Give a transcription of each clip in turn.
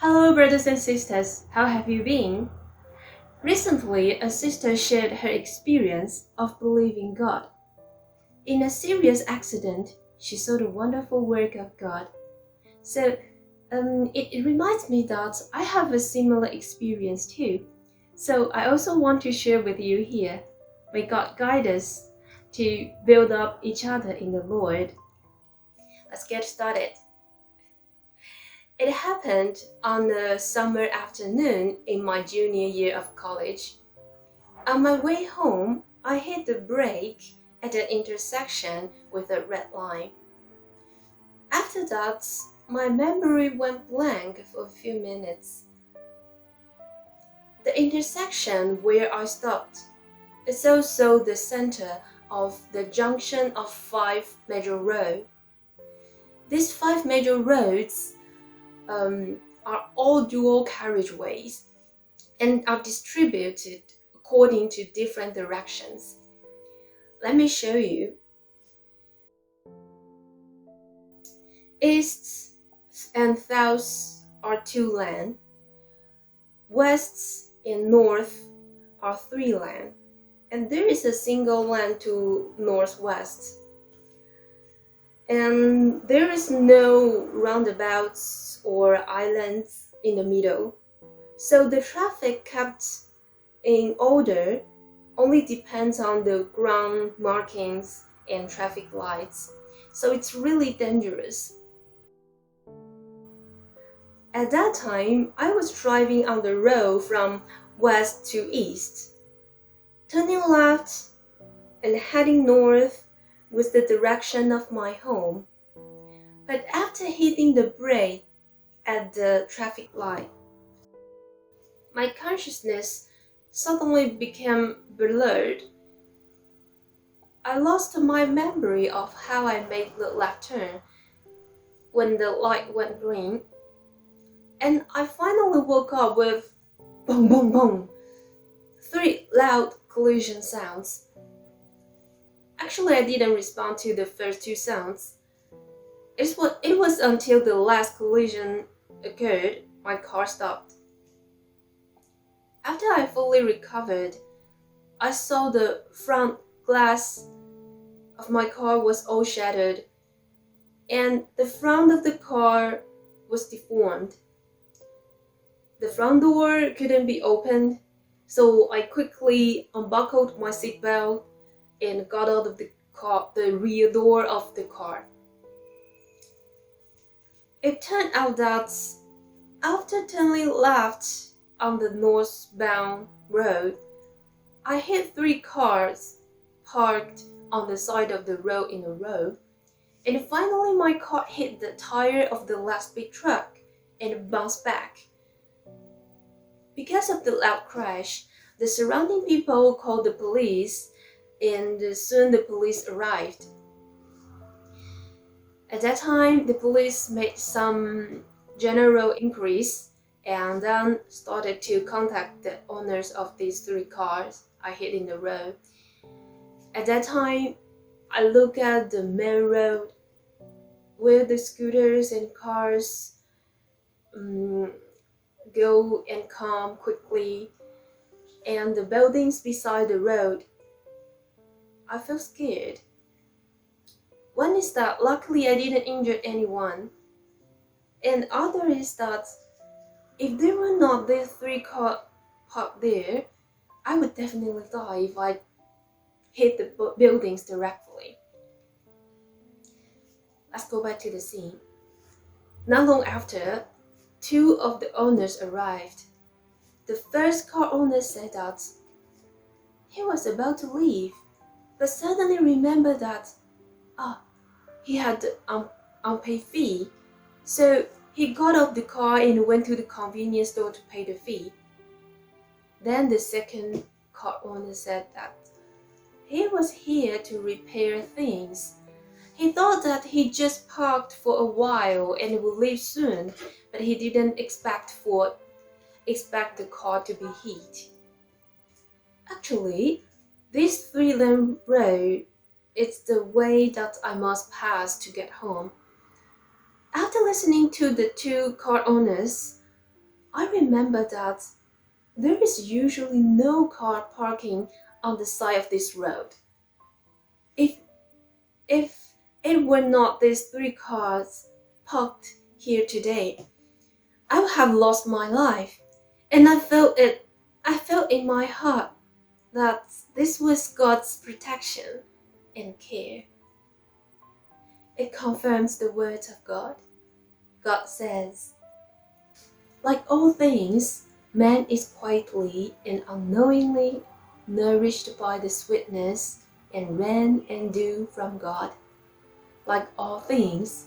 Hello, brothers and sisters. How have you been? Recently, a sister shared her experience of believing God. In a serious accident, she saw the wonderful work of God. So, it reminds me that I have a similar experience too. So, I also want to share with you here. May God guide us to build up each other in the Lord. Let's get started. It happened on a summer afternoon in my junior year of college. On my way home, I hit the brake at an intersection with a red line. After that, my memory went blank for a few minutes. The intersection where I stopped is also the center of the junction of 5 major roads. These 5 major roads are all dual carriageways and are distributed according to different directions. Let me show you. East and south are 2 lanes. West and north are 3 lanes. And there is a single lane to northwest. And there is no roundabouts or islands in the middle. So the traffic kept in order only depends on the ground markings and traffic lights. So it's really dangerous. At that time, I was driving on the road from west to east. Turning left and heading north was the direction of my home. But after hitting the brake at the traffic light, my consciousness suddenly became blurred. I lost my memory of how I made the left turn when the light went green, and I finally woke up with boom boom boom, 3 loud collision sounds. Actually, I didn't respond to the first 2 sounds. It was until the last collision occurred, my car stopped. After I fully recovered, I saw the front glass of my car was all shattered, and the front of the car was deformed. The front door couldn't be opened, so I quickly unbuckled my seatbelt and got out of the rear door of the car. It turned out that after turning left on the northbound road, I hit 3 cars parked on the side of the road in a row, and finally my car hit the tire of the last big truck and bounced back. Because of the loud crash, the surrounding people called the police, and soon the police arrived. At that time, the police made some general inquiries and then started to contact the owners of these 3 cars I hit in the road. At that time, I looked at the main road where the scooters and cars go and come quickly, and the buildings beside the road. I felt scared. One is that luckily I didn't injure anyone, and other is that if there were not these 3 cars parked there, I would definitely die if I hit the buildings directly. Let's go back to the scene. Not long after, 2 of the owners arrived. The first car owner said that he was about to leave, but suddenly remembered that he had the unpaid fee. So he got out the car and went to the convenience store to pay the fee. Then the second car owner said that he was here to repair things. He thought that he just parked for a while and would leave soon, but he didn't expect the car to be hit. Actually, this 3-lane road is the way that I must pass to get home. After listening to the 2 car owners, I remember that there is usually no car parking on the side of this road. If if it were not these three cars parked here today, I would have lost my life. And I felt it. I felt in my heart that this was God's protection and care. It confirms the words of God. God says, like all things, man is quietly and unknowingly nourished by the sweetness and rain and dew from God. Like all things,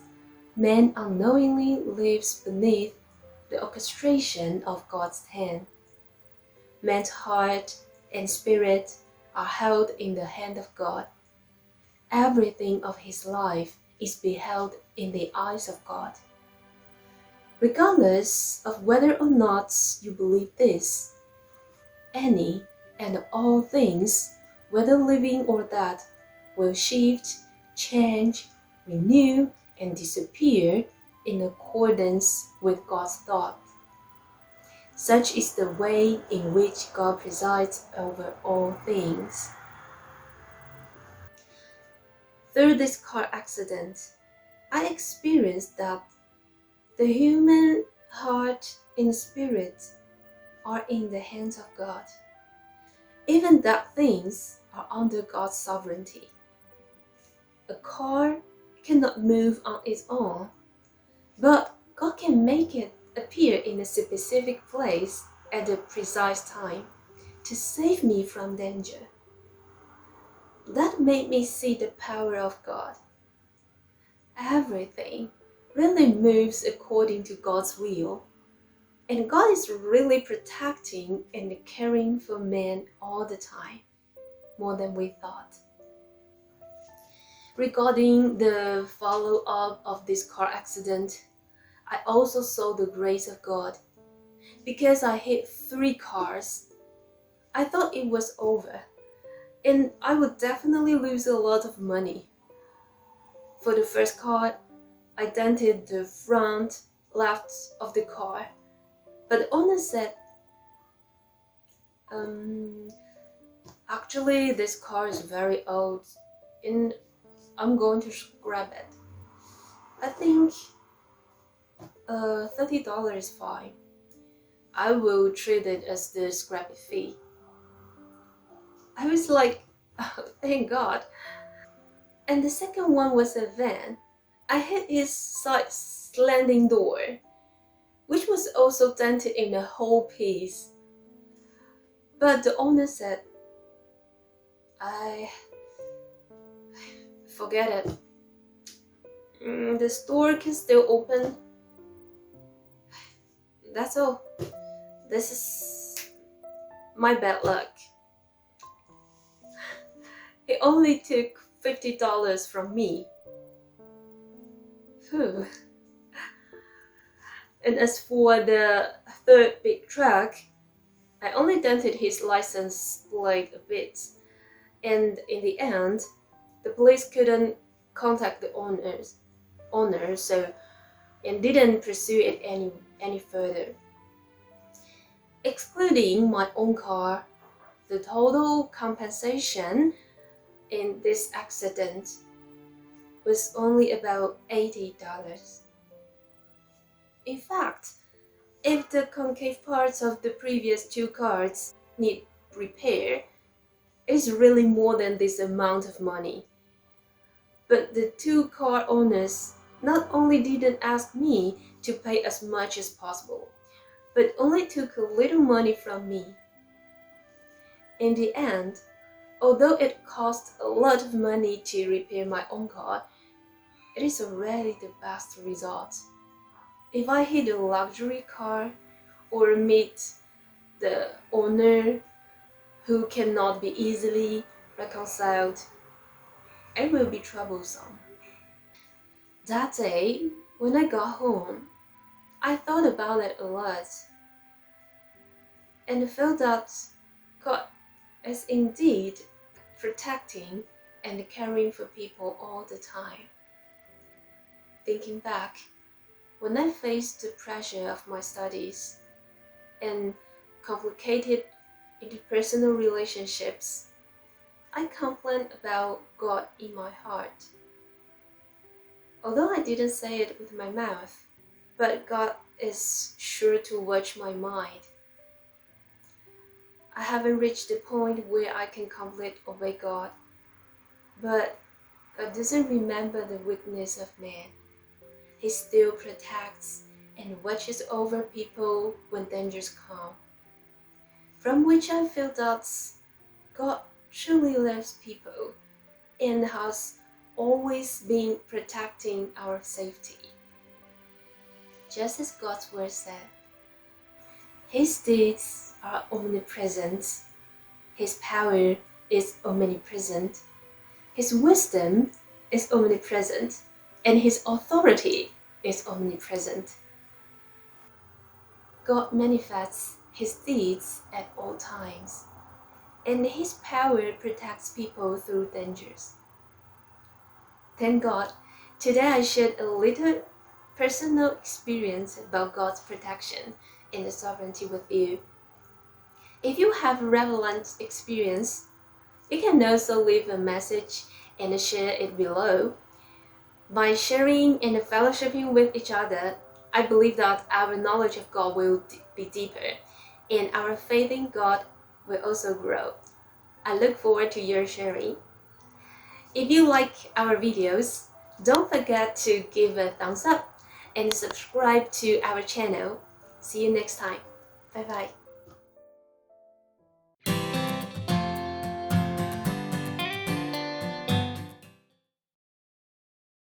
man unknowingly lives beneath the orchestration of God's hand. Man's heart and spirit are held in the hand of God. Everything of his life is beheld in the eyes of God. Regardless of whether or not you believe this, any and all things, whether living or dead, will shift, change, renew, and disappear in accordance with God's thought. Such is the way in which God presides over all things. Through this car accident, I experienced that the human heart and spirit are in the hands of God. Even that things are under God's sovereignty. A car cannot move on its own, but God can make it appear in a specific place at the precise time to save me from danger. That made me see the power of God. Everything really moves according to God's will, and God is really protecting and caring for man all the time, more than we thought. Regarding the follow-up of this car accident, I also saw the grace of God. Because I hit three cars, I thought it was over, and I would definitely lose a lot of money. For the first car, I dented the front left of the car, but the owner said, actually this car is very old and I'm going to scrap it. I think $30 is fine. I will treat it as the scrap fee. I was like, oh, thank God. And the second one was a van. I hit his side sliding door, which was also dented in a whole piece. But the owner said, I forget it. The store can still open. That's all. This is my bad luck. It only took $50 from me. Phew. And as for the third big truck, I only dented his license plate a bit, and in the end, the police couldn't contact the owner, so and didn't pursue it any further. Excluding my own car, the total compensation in this accident was only about $80. In fact, if the concave parts of the previous two cars need repair, it's really more than this amount of money. But the two car owners not only didn't ask me to pay as much as possible, but only took a little money from me. In the end, although it cost a lot of money to repair my own car, it is already the best result. If I hit a luxury car or meet the owner who cannot be easily reconciled, it will be troublesome. That day, when I got home, I thought about it a lot and felt that God is indeed protecting and caring for people all the time. Thinking back, when I faced the pressure of my studies, and complicated interpersonal relationships, I complain about God in my heart. Although I didn't say it with my mouth, but God is sure to watch my mind. I haven't reached the point where I can completely obey God, but God doesn't remember the weakness of man. He still protects and watches over people when dangers come, from which I feel that God truly loves people and has always been protecting our safety. Just as God's word said, His deeds are omnipresent, His power is omnipresent, His wisdom is omnipresent, and His authority is omnipresent. God manifests His deeds at all times, and His power protects people through dangers. Thank God, today I shared a little personal experience about God's protection and sovereignty with you. If you have a relevant experience, you can also leave a message and share it below. By sharing and fellowshipping with each other, I believe that our knowledge of God will be deeper and our faith in God will also grow. I look forward to your sharing. If you like our videos, don't forget to give a thumbs up and subscribe to our channel. See you next time. Bye bye.